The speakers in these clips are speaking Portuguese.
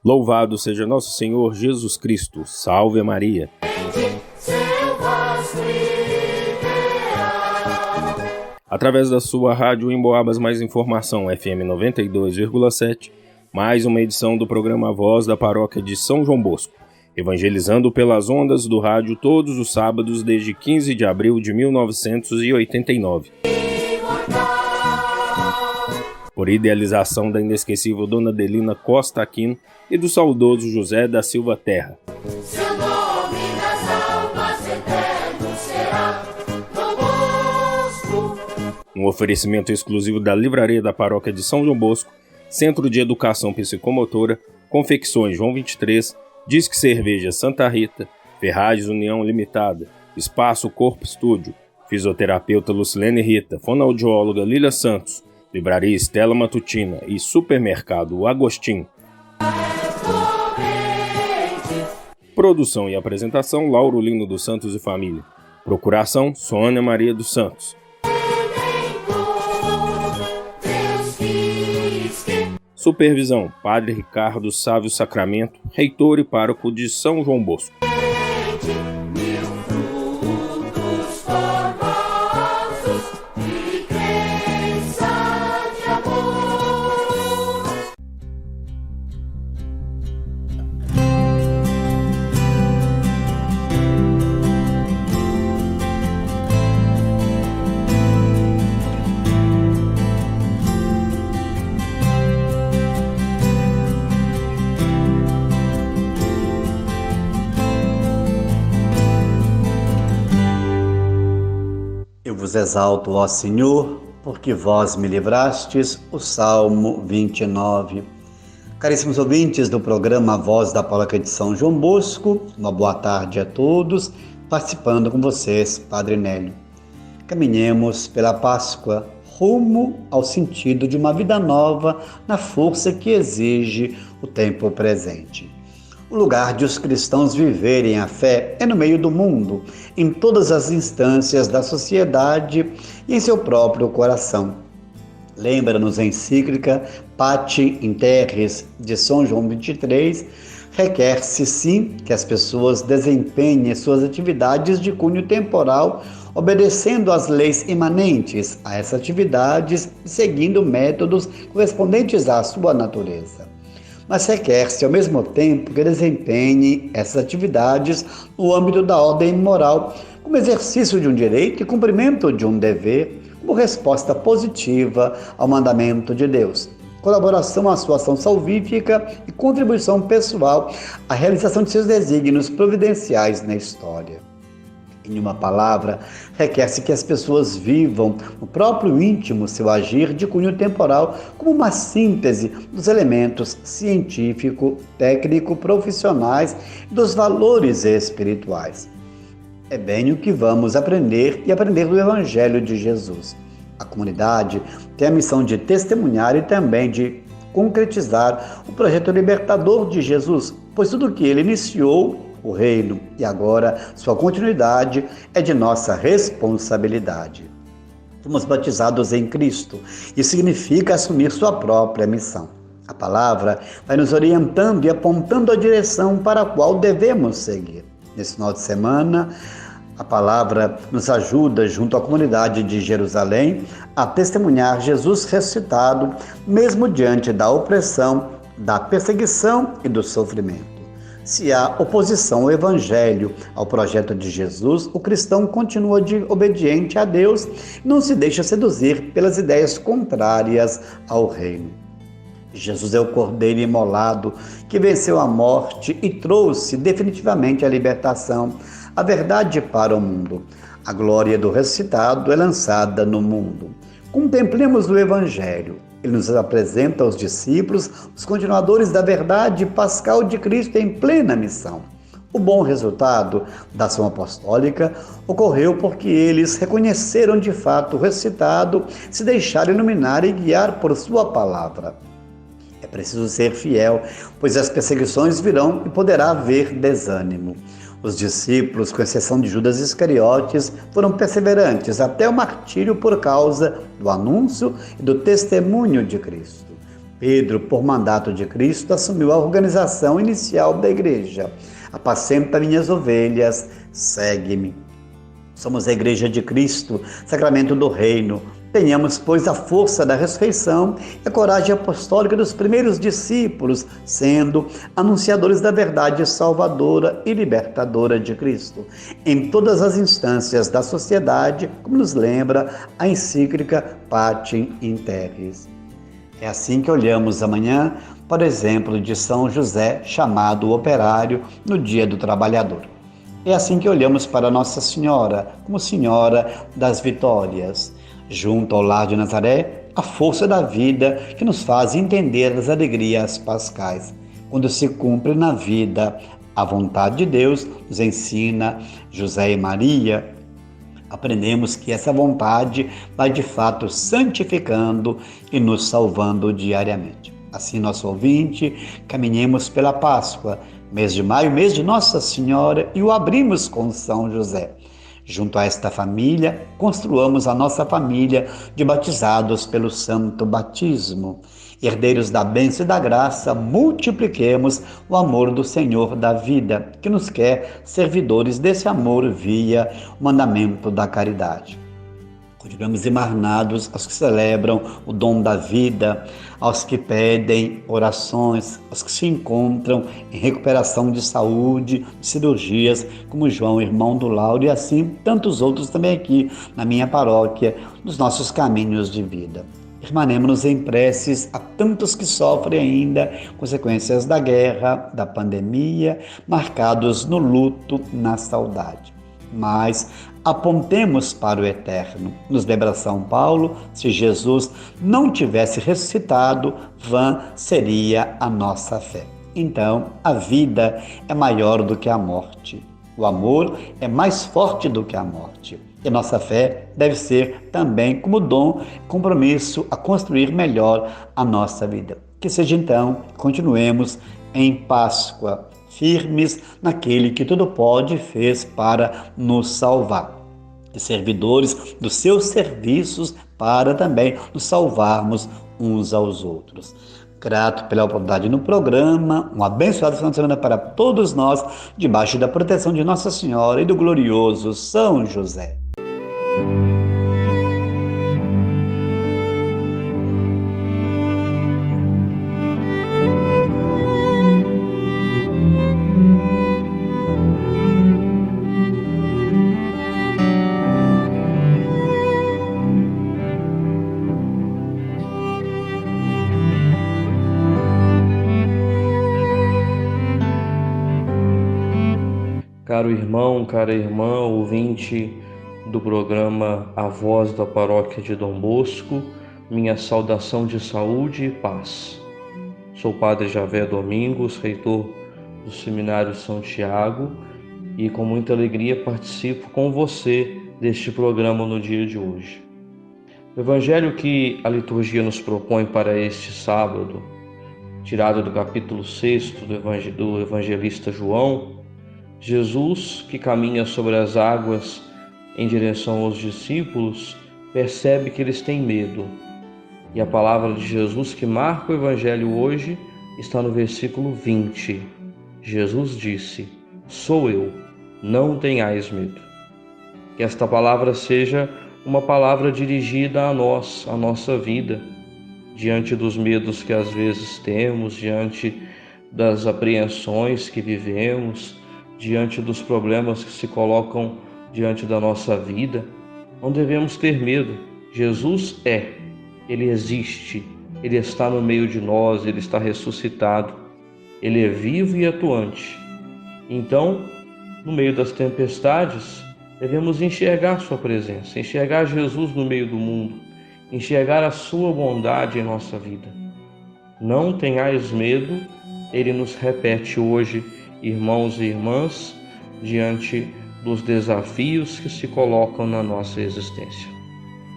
Louvado seja nosso Senhor Jesus Cristo. Salve Maria. Através da sua rádio Emboabas Mais Informação, FM 92,7, mais uma edição do programa Voz da Paróquia de São João Bosco, evangelizando pelas ondas do rádio todos os sábados desde 15 de abril de 1989. Por idealização da inesquecível Dona Adelina Costa Aquino e do saudoso José da Silva Terra. Seu nome nas almas eterno será Dom Bosco. Um oferecimento exclusivo da Livraria da Paróquia de São João Bosco, Centro de Educação Psicomotora, Confecções João 23, Disque Cerveja Santa Rita, Ferragens União Limitada, Espaço Corpo Estúdio, Fisioterapeuta Lucilene Rita, Fonoaudióloga Lília Santos, Livraria Estela Matutina e Supermercado Agostinho. Produção e apresentação Lauro Lino dos Santos e Família. Procuração Sônia Maria dos Santos. Supervisão Padre Ricardo Sávio Sacramento, reitor e pároco de São João Bosco. Vos exalto, ó Senhor, porque vós me livrastes, o Salmo 29. Caríssimos ouvintes do programa Voz da Paróquia de São João Bosco, uma boa tarde a todos, participando com vocês, Padre Nélio. Caminhemos pela Páscoa, rumo ao sentido de uma vida nova na força que exige o tempo presente. O lugar de os cristãos viverem a fé é no meio do mundo, em todas as instâncias da sociedade e em seu próprio coração. Lembra-nos a encíclica Pati in Terris de São João 23, requer-se sim que as pessoas desempenhem suas atividades de cunho temporal, obedecendo às leis imanentes a essas atividades e seguindo métodos correspondentes à sua natureza. Mas requer-se, ao mesmo tempo, que desempenhe essas atividades no âmbito da ordem moral, como exercício de um direito e cumprimento de um dever, como resposta positiva ao mandamento de Deus, colaboração à sua ação salvífica e contribuição pessoal à realização de seus desígnios providenciais na história. Em uma palavra, requer-se que as pessoas vivam no próprio íntimo seu agir de cunho temporal como uma síntese dos elementos científico, técnico, profissionais e dos valores espirituais. É bem o que vamos aprender e aprender do Evangelho de Jesus. A comunidade tem a missão de testemunhar e também de concretizar o projeto libertador de Jesus, pois tudo que ele iniciou o reino, e agora sua continuidade é de nossa responsabilidade. Fomos batizados em Cristo. Isso significa assumir sua própria missão. A palavra vai nos orientando e apontando a direção para a qual devemos seguir. Nesse final de semana, a palavra nos ajuda, junto à comunidade de Jerusalém, a testemunhar Jesus ressuscitado, mesmo diante da opressão, da perseguição e do sofrimento. Se há oposição ao Evangelho, ao projeto de Jesus, o cristão continua obediente a Deus e não se deixa seduzir pelas ideias contrárias ao reino. Jesus é o Cordeiro imolado que venceu a morte e trouxe definitivamente a libertação, a verdade para o mundo. A glória do ressuscitado é lançada no mundo. Contemplemos o Evangelho. Ele nos apresenta aos discípulos, os continuadores da verdade pascal de Cristo em plena missão. O bom resultado da ação apostólica ocorreu porque eles reconheceram de fato o ressuscitado, se deixaram iluminar e guiar por sua palavra. É preciso ser fiel, pois as perseguições virão e poderá haver desânimo. Os discípulos, com exceção de Judas Iscariotes, foram perseverantes até o martírio por causa do anúncio e do testemunho de Cristo. Pedro, por mandato de Cristo, assumiu a organização inicial da igreja. Apacenta minhas ovelhas, segue-me. Somos a igreja de Cristo, sacramento do reino. Tenhamos, pois, a força da ressurreição e a coragem apostólica dos primeiros discípulos, sendo anunciadores da verdade salvadora e libertadora de Cristo, em todas as instâncias da sociedade, como nos lembra a encíclica Pacem in Terris. É assim que olhamos amanhã para o exemplo de São José, chamado operário no Dia do Trabalhador. É assim que olhamos para Nossa Senhora, como Senhora das Vitórias. Junto ao lar de Nazaré, a força da vida que nos faz entender as alegrias pascais. Quando se cumpre na vida a vontade de Deus, nos ensina José e Maria, aprendemos que essa vontade vai de fato santificando e nos salvando diariamente. Assim, nosso ouvinte, caminhemos pela Páscoa, mês de maio, mês de Nossa Senhora, e o abrimos com São José. Junto a esta família, construamos a nossa família de batizados pelo santo batismo. Herdeiros da bênção e da graça, multipliquemos o amor do Senhor da vida, que nos quer servidores desse amor via o mandamento da caridade. Continuamos emarnados aos que celebram o dom da vida, aos que pedem orações, aos que se encontram em recuperação de saúde, de cirurgias, como João, irmão do Lauro, e assim tantos outros também aqui na minha paróquia, nos nossos caminhos de vida. Permanemos em preces a tantos que sofrem ainda consequências da guerra, da pandemia, marcados no luto, na saudade. Mas apontemos para o eterno. Nos lembra São Paulo, se Jesus não tivesse ressuscitado, vã seria a nossa fé. Então, a vida é maior do que a morte. O amor é mais forte do que a morte. E a nossa fé deve ser também como dom, compromisso a construir melhor a nossa vida. Que seja então, continuemos em Páscoa, firmes naquele que tudo pode e fez para nos salvar. E servidores dos seus serviços para também nos salvarmos uns aos outros. Grato pela oportunidade no programa, um abençoado final de semana para todos nós, debaixo da proteção de Nossa Senhora e do glorioso São José. Caro irmão, cara irmã, ouvinte do programa A Voz da Paróquia de Dom Bosco, minha saudação de saúde e paz. Sou o Padre Javé Domingos, reitor do Seminário São Tiago, e com muita alegria participo com você deste programa no dia de hoje. O evangelho que a liturgia nos propõe para este sábado, tirado do capítulo 6 do evangelista João, Jesus, que caminha sobre as águas em direção aos discípulos, percebe que eles têm medo. E a palavra de Jesus que marca o evangelho hoje está no versículo 20. Jesus disse: "Sou eu, não tenhais medo." Que esta palavra seja uma palavra dirigida a nós, a nossa vida, diante dos medos que às vezes temos, diante das apreensões que vivemos, diante dos problemas que se colocam diante da nossa vida. Não devemos ter medo. Jesus Ele existe, Ele está no meio de nós, Ele está ressuscitado, Ele é vivo e atuante. Então, no meio das tempestades, devemos enxergar sua presença, enxergar Jesus no meio do mundo, enxergar a sua bondade em nossa vida. Não tenhais medo, Ele nos repete hoje, irmãos e irmãs, diante dos desafios que se colocam na nossa existência.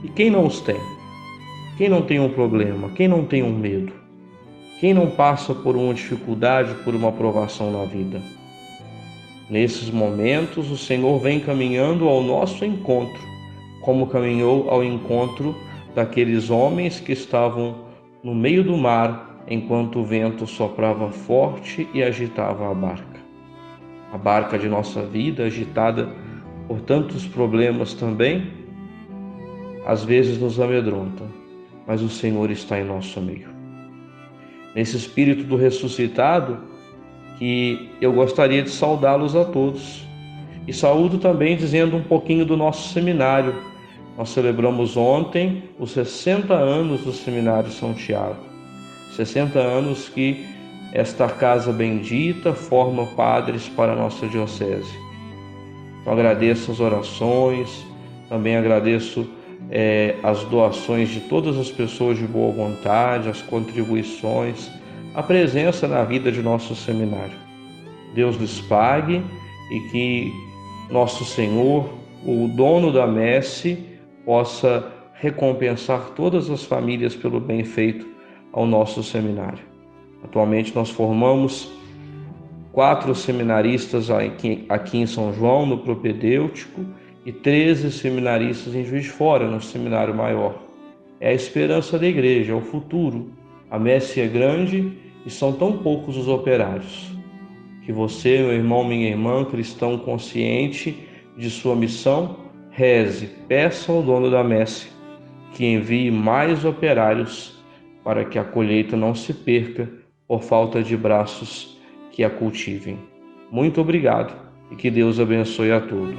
E quem não os tem? Quem não tem um problema? Quem não tem um medo? Quem não passa por uma dificuldade, por uma provação na vida? Nesses momentos, o Senhor vem caminhando ao nosso encontro, como caminhou ao encontro daqueles homens que estavam no meio do mar enquanto o vento soprava forte e agitava a barca. A barca de nossa vida, agitada por tantos problemas também, às vezes nos amedronta, mas o Senhor está em nosso meio. Nesse espírito do ressuscitado, que eu gostaria de saudá-los a todos. E saúdo também dizendo um pouquinho do nosso seminário. Nós celebramos ontem os 60 anos do Seminário São Tiago. 60 anos que esta casa bendita forma padres para a nossa diocese. Então agradeço as orações, também agradeço as doações de todas as pessoas de boa vontade, as contribuições, a presença na vida de nosso seminário. Deus lhes pague e que nosso Senhor, o dono da messe, possa recompensar todas as famílias pelo bem feito ao nosso seminário. Atualmente nós formamos 4 seminaristas aqui em São João, no propedêutico, e 13 seminaristas em Juiz de Fora, no seminário maior. É a esperança da igreja, é o futuro. A messe é grande e são tão poucos os operários. Que você, meu irmão, minha irmã, cristão consciente de sua missão, reze, peça ao dono da messe que envie mais operários para que a colheita não se perca por falta de braços que a cultivem. Muito obrigado e que Deus abençoe a todos.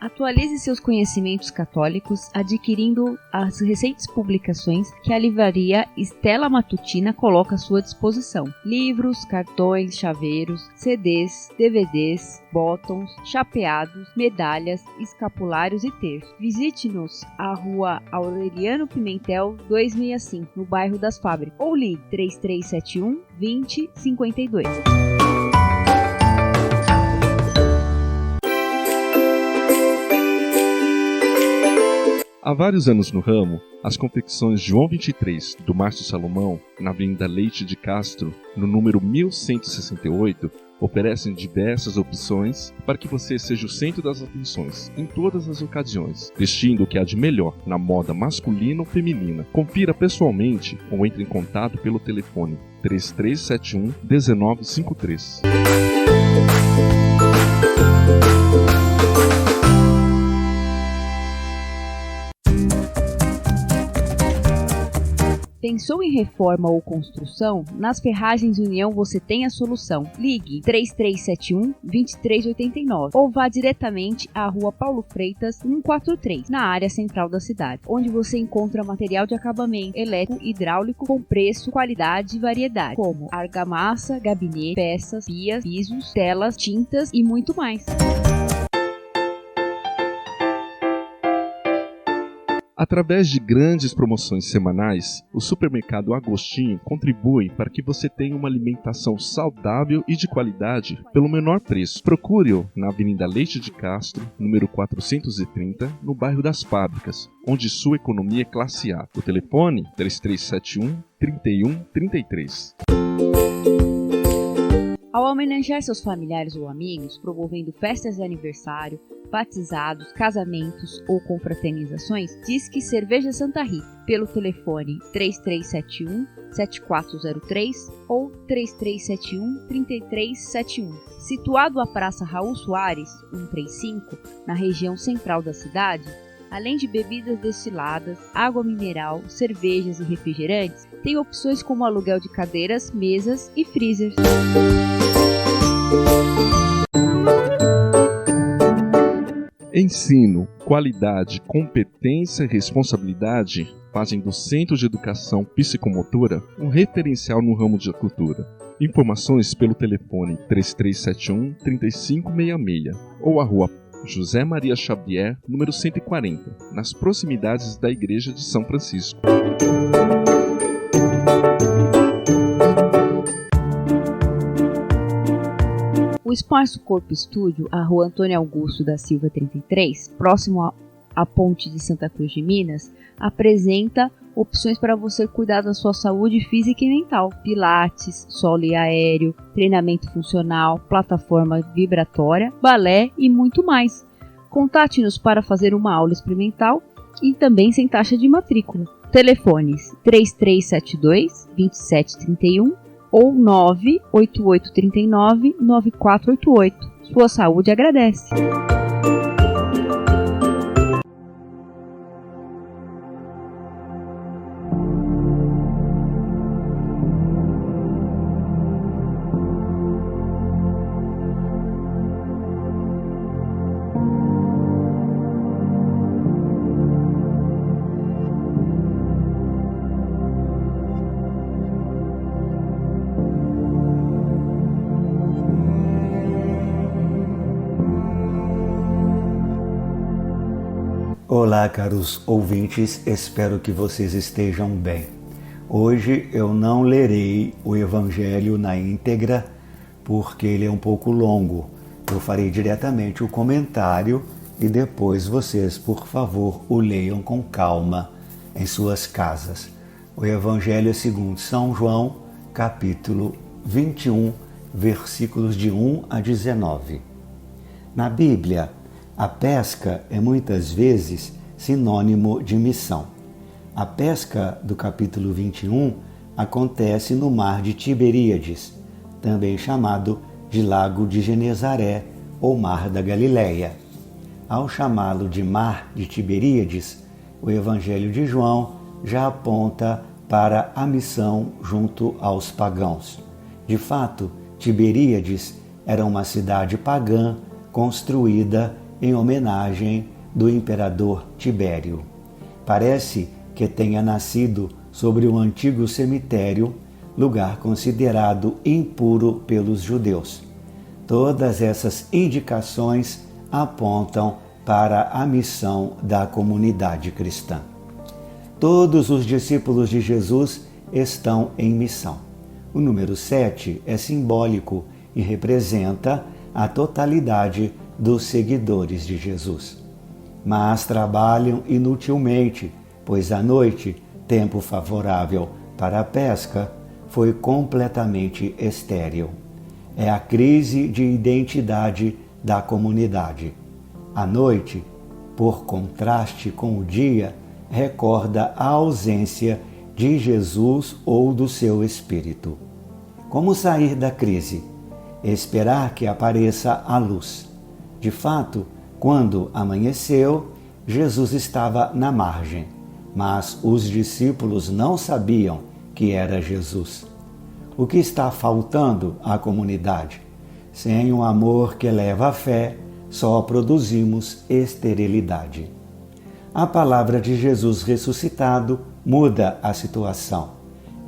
Atualize seus conhecimentos católicos adquirindo as recentes publicações que a livraria Estela Matutina coloca à sua disposição. Livros, cartões, chaveiros, CDs, DVDs, botões, chapeados, medalhas, escapulários e terços. Visite-nos à Rua Aureliano Pimentel 265, no bairro das Fábricas, ou ligue 3371 2052. Há vários anos no ramo, as confecções João 23, do Márcio Salomão, na Avenida Leite de Castro, no número 1168, oferecem diversas opções para que você seja o centro das atenções em todas as ocasiões, vestindo o que há de melhor na moda masculina ou feminina. Confira pessoalmente ou entre em contato pelo telefone 3371 1953. Pensou em reforma ou construção? Nas Ferragens União você tem a solução. Ligue 3371-2389 ou vá diretamente à Rua Paulo Freitas 143, na área central da cidade, onde você encontra material de acabamento elétrico e hidráulico com preço, qualidade e variedade, como argamassa, gabinete, peças, pias, pisos, telas, tintas e muito mais. Através de grandes promoções semanais, o Supermercado Agostinho contribui para que você tenha uma alimentação saudável e de qualidade pelo menor preço. Procure-o na Avenida Leite de Castro, número 430, no bairro das Fábricas, onde sua economia é classe A. O telefone 3371-3133. Ao homenagear seus familiares ou amigos, promovendo festas de aniversário, batizados, casamentos ou confraternizações, Disque Cerveja Santa Rita, pelo telefone 3371-7403 ou 3371-3371. Situado à Praça Raul Soares, 135, na região central da cidade, além de bebidas destiladas, água mineral, cervejas e refrigerantes, tem opções como aluguel de cadeiras, mesas e freezers. Ensino, qualidade, competência e responsabilidade fazem do Centro de Educação Psicomotora um referencial no ramo de cultura. Informações pelo telefone 3371-3566 ou a Rua José Maria Xavier, número 140, nas proximidades da Igreja de São Francisco. O Espaço Corpo Estúdio, a Rua Antônio Augusto da Silva 33, próximo à Ponte de Santa Cruz de Minas, apresenta opções para você cuidar da sua saúde física e mental. Pilates, solo e aéreo, treinamento funcional, plataforma vibratória, balé e muito mais. Contate-nos para fazer uma aula experimental e também sem taxa de matrícula. Telefones 3372-2731 ou 98839-9488. Sua saúde agradece. Olá, caros ouvintes, espero que vocês estejam bem. Hoje eu não lerei o Evangelho na íntegra, porque ele é um pouco longo. Eu farei diretamente o comentário e depois vocês, por favor, o leiam com calma em suas casas. O Evangelho é segundo São João, capítulo 21, versículos de 1 a 19. Na Bíblia, a pesca é muitas vezes sinônimo de missão. A pesca do capítulo 21 acontece no mar de Tiberíades, também chamado de Lago de Genezaré ou Mar da Galileia. Ao chamá-lo de Mar de Tiberíades, o Evangelho de João já aponta para a missão junto aos pagãos. De fato, Tiberíades era uma cidade pagã construída em homenagem do imperador Tibério. Parece que tenha nascido sobre um antigo cemitério, lugar considerado impuro pelos judeus. Todas essas indicações apontam para a missão da comunidade cristã. Todos os discípulos de Jesus estão em missão. O número 7 é simbólico e representa a totalidade dos seguidores de Jesus. Mas trabalham inutilmente, pois a noite, tempo favorável para a pesca, foi completamente estéril. É a crise de identidade da comunidade. A noite, por contraste com o dia, recorda a ausência de Jesus ou do seu Espírito. Como sair da crise? Esperar que apareça a luz. De fato, quando amanheceu, Jesus estava na margem, mas os discípulos não sabiam que era Jesus. O que está faltando à comunidade? Sem um amor que leva à fé, só produzimos esterilidade. A palavra de Jesus ressuscitado muda a situação.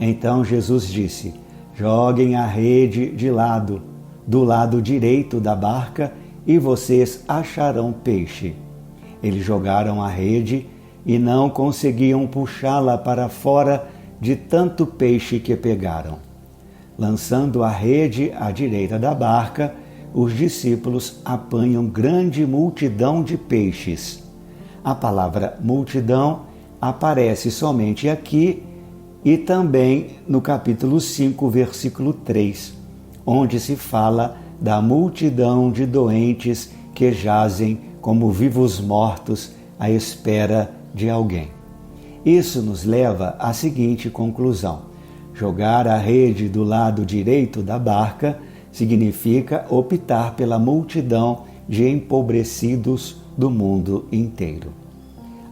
Então Jesus disse: joguem a rede de lado, do lado direito da barca, e vocês acharão peixe. Eles jogaram a rede e não conseguiam puxá-la para fora de tanto peixe que pegaram. Lançando a rede à direita da barca, os discípulos apanham grande multidão de peixes. A palavra multidão aparece somente aqui e também no capítulo 5, versículo 3, onde se fala da multidão de doentes que jazem como vivos mortos à espera de alguém. Isso nos leva à seguinte conclusão: jogar a rede do lado direito da barca significa optar pela multidão de empobrecidos do mundo inteiro.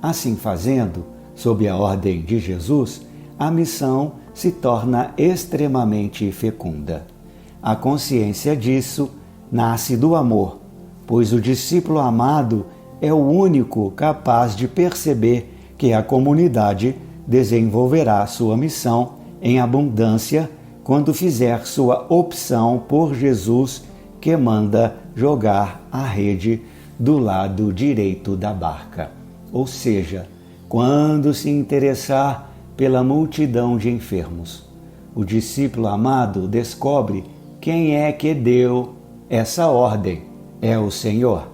Assim fazendo, sob a ordem de Jesus, a missão se torna extremamente fecunda. A consciência disso nasce do amor, pois o discípulo amado é o único capaz de perceber que a comunidade desenvolverá sua missão em abundância quando fizer sua opção por Jesus, que manda jogar a rede do lado direito da barca. Ou seja, quando se interessar pela multidão de enfermos. O discípulo amado descobre quem é que deu essa ordem: é o Senhor.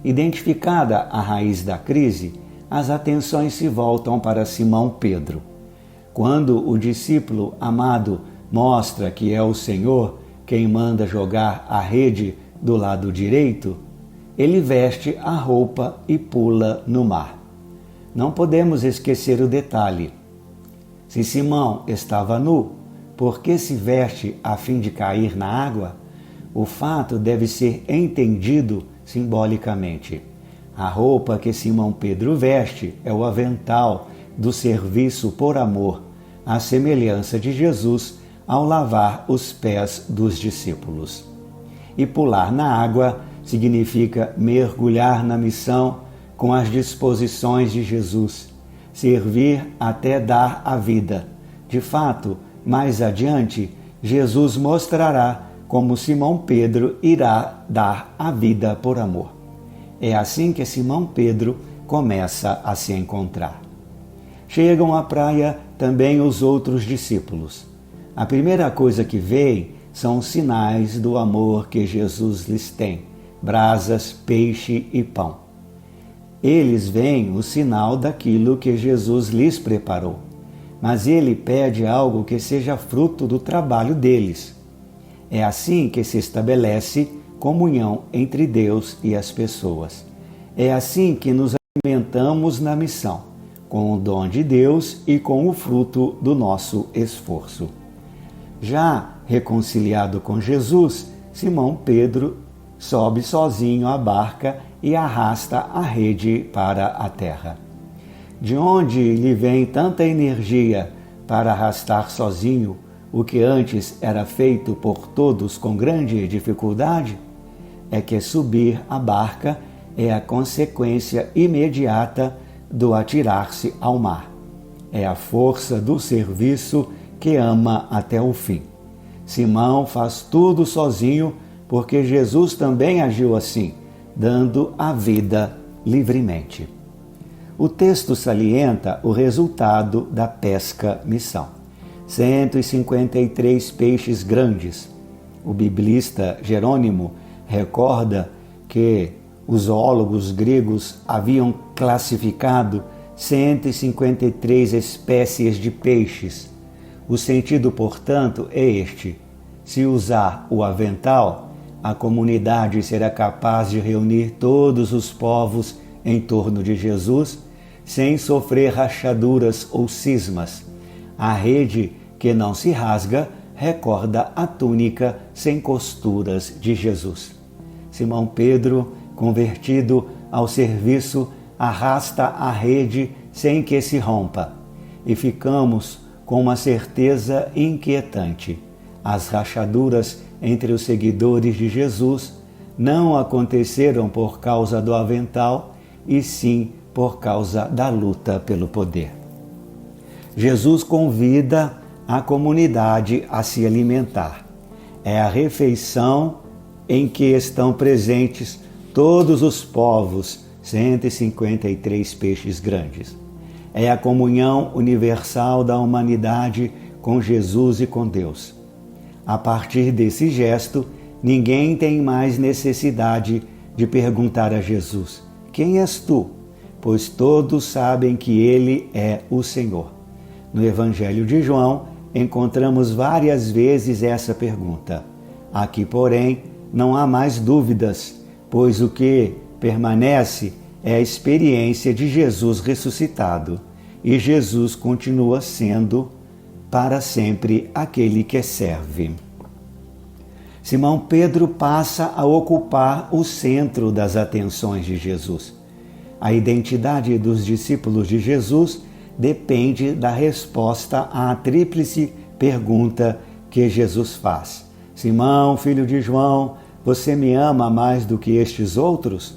Identificada a raiz da crise, as atenções se voltam para Simão Pedro. Quando o discípulo amado mostra que é o Senhor quem manda jogar a rede do lado direito, ele veste a roupa e pula no mar. Não podemos esquecer o detalhe. Se Simão estava nu, por que se veste a fim de cair na água? O fato deve ser entendido simbolicamente. A roupa que Simão Pedro veste é o avental do serviço por amor, à semelhança de Jesus ao lavar os pés dos discípulos. E pular na água significa mergulhar na missão com as disposições de Jesus, servir até dar a vida. De fato, mais adiante, Jesus mostrará como Simão Pedro irá dar a vida por amor. É assim que Simão Pedro começa a se encontrar. Chegam à praia também os outros discípulos. A primeira coisa que veem são os sinais do amor que Jesus lhes tem: brasas, peixe e pão. Eles veem o sinal daquilo que Jesus lhes preparou, mas ele pede algo que seja fruto do trabalho deles. É assim que se estabelece comunhão entre Deus e as pessoas. É assim que nos alimentamos na missão, com o dom de Deus e com o fruto do nosso esforço. Já reconciliado com Jesus, Simão Pedro sobe sozinho à barca e arrasta a rede para a terra. De onde lhe vem tanta energia para arrastar sozinho o que antes era feito por todos com grande dificuldade? É que subir a barca é a consequência imediata do atirar-se ao mar. É a força do serviço que ama até o fim. Simão faz tudo sozinho porque Jesus também agiu assim, dando a vida livremente. O texto salienta o resultado da pesca-missão. 153 peixes grandes. O biblista Jerônimo recorda que os zoólogos gregos haviam classificado 153 espécies de peixes. O sentido, portanto, é este: se usar o avental, a comunidade será capaz de reunir todos os povos em torno de Jesus, sem sofrer rachaduras ou cismas. A rede que não se rasga recorda a túnica sem costuras de Jesus. Simão Pedro, convertido ao serviço, arrasta a rede sem que se rompa. E ficamos com uma certeza inquietante: as rachaduras entre os seguidores de Jesus não aconteceram por causa do avental, e sim por causa da luta pelo poder. Jesus convida a comunidade a se alimentar. É a refeição em que estão presentes todos os povos, 153 peixes grandes. É a comunhão universal da humanidade com Jesus e com Deus. A partir desse gesto, ninguém tem mais necessidade de perguntar a Jesus: quem és tu? Pois todos sabem que ele é o Senhor. No Evangelho de João, encontramos várias vezes essa pergunta. Aqui, porém, não há mais dúvidas, pois o que permanece é a experiência de Jesus ressuscitado, e Jesus continua sendo para sempre aquele que serve. Simão Pedro passa a ocupar o centro das atenções de Jesus. A identidade dos discípulos de Jesus depende da resposta à tríplice pergunta que Jesus faz. Simão, filho de João, você me ama mais do que estes outros?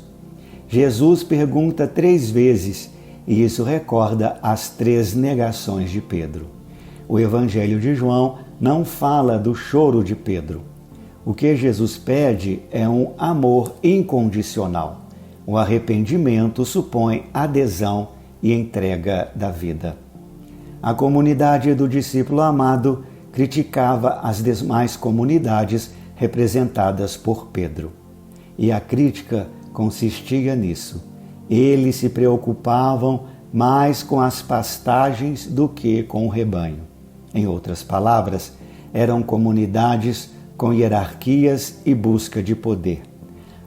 Jesus pergunta 3 vezes, e isso recorda as 3 negações de Pedro. O Evangelho de João não fala do choro de Pedro. O que Jesus pede é um amor incondicional. O arrependimento supõe adesão e entrega da vida. A comunidade do discípulo amado criticava as demais comunidades representadas por Pedro. E a crítica consistia nisso. Eles se preocupavam mais com as pastagens do que com o rebanho. Em outras palavras, eram comunidades com hierarquias e busca de poder.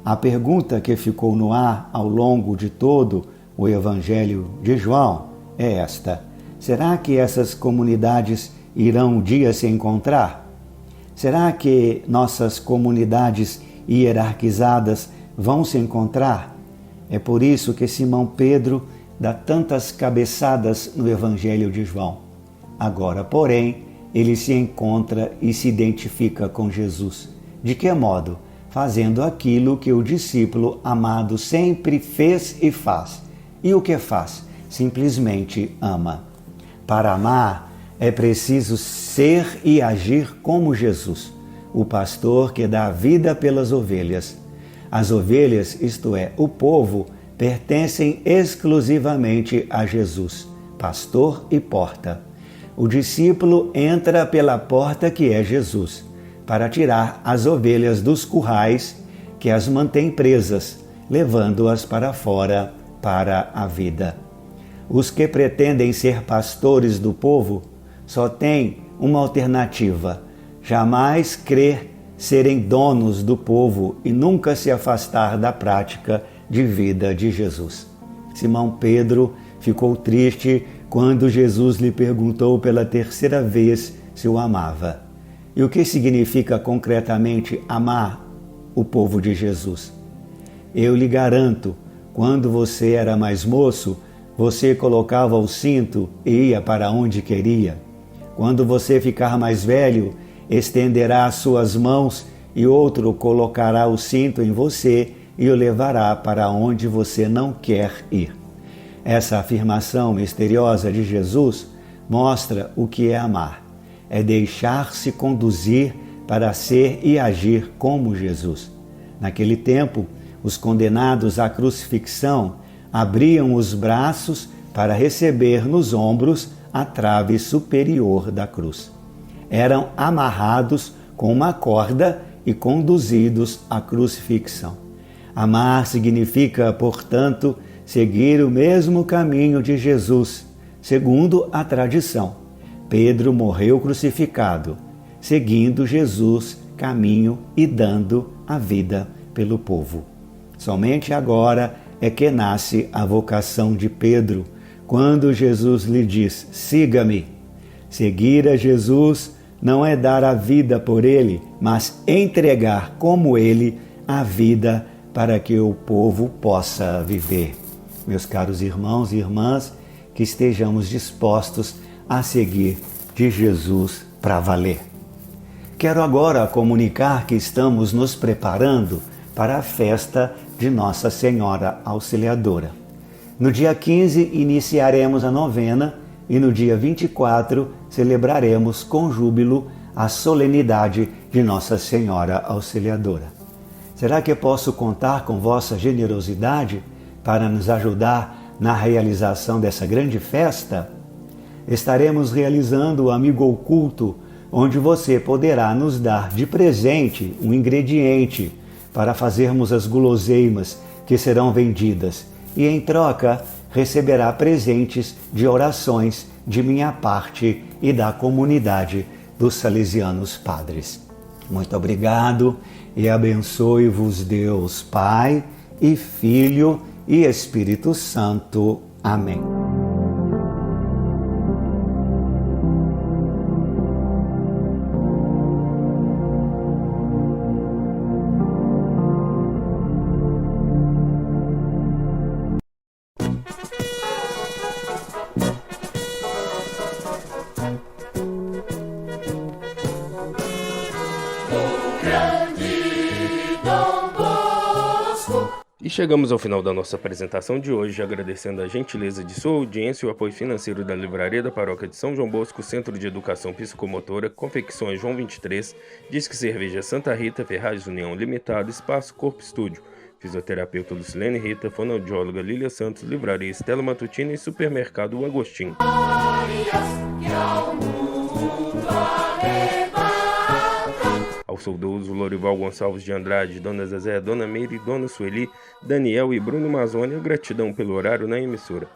A pergunta que ficou no ar ao longo de todo o Evangelho de João é esta: será que essas comunidades irão um dia se encontrar? Será que nossas comunidades hierarquizadas vão se encontrar? É por isso que Simão Pedro dá tantas cabeçadas no Evangelho de João. Agora, porém, ele se encontra e se identifica com Jesus. De que modo? Fazendo aquilo que o discípulo amado sempre fez e faz. E o que faz? Simplesmente ama. Para amar, é preciso ser e agir como Jesus, o pastor que dá a vida pelas ovelhas. As ovelhas, isto é, o povo, pertencem exclusivamente a Jesus, pastor e porta. O discípulo entra pela porta que é Jesus, para tirar as ovelhas dos currais que as mantém presas, levando-as para fora para a vida. Os que pretendem ser pastores do povo só têm uma alternativa: jamais crer serem donos do povo e nunca se afastar da prática de vida de Jesus. Simão Pedro ficou triste quando Jesus lhe perguntou pela terceira vez se o amava. E o que significa concretamente amar o povo de Jesus? Eu lhe garanto, quando você era mais moço, você colocava o cinto e ia para onde queria. Quando você ficar mais velho, estenderá as suas mãos e outro colocará o cinto em você e o levará para onde você não quer ir. Essa afirmação misteriosa de Jesus mostra o que é amar. É deixar-se conduzir para ser e agir como Jesus. Naquele tempo, os condenados à crucifixão abriam os braços para receber nos ombros a trave superior da cruz. Eram amarrados com uma corda e conduzidos à crucifixão. Amar significa, portanto, seguir o mesmo caminho de Jesus, segundo a tradição. Pedro morreu crucificado, seguindo Jesus caminho e dando a vida pelo povo. Somente agora é que nasce a vocação de Pedro, quando Jesus lhe diz: siga-me. Seguir a Jesus não é dar a vida por ele, mas entregar como ele a vida para que o povo possa viver. Meus caros irmãos e irmãs, que estejamos dispostos a seguir de Jesus para valer. Quero agora comunicar que estamos nos preparando para a festa de Nossa Senhora Auxiliadora. No dia 15 iniciaremos a novena e no dia 24 celebraremos com júbilo a solenidade de Nossa Senhora Auxiliadora. Será que posso contar com vossa generosidade para nos ajudar na realização dessa grande festa? Estaremos realizando o Amigo Oculto, onde você poderá nos dar de presente um ingrediente para fazermos as guloseimas que serão vendidas e, em troca, receberá presentes de orações de minha parte e da comunidade dos Salesianos Padres. Muito obrigado e abençoe-vos Deus Pai e Filho e Espírito Santo. Amém. E chegamos ao final da nossa apresentação de hoje, agradecendo a gentileza de sua audiência e o apoio financeiro da Livraria da Paróquia de São João Bosco, Centro de Educação Psicomotora, Confecções João 23, Disque Cerveja Santa Rita, Ferragens União Limitada, Espaço Corpo Estúdio, Fisioterapeuta Lucilene Rita, Fonoaudióloga Lília Santos, Livraria Estela Matutina e Supermercado O Agostinho. Ao saudoso Lorival Gonçalves de Andrade, Dona Zezé, Dona Meire, Dona Sueli, Daniel e Bruno Mazzoni, gratidão pelo horário na emissora.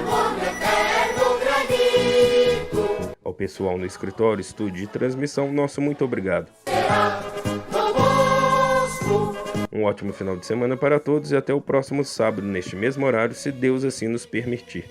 Ao pessoal no escritório, estúdio e transmissão, nosso muito obrigado. Um ótimo final de semana para todos e até o próximo sábado, neste mesmo horário, se Deus assim nos permitir.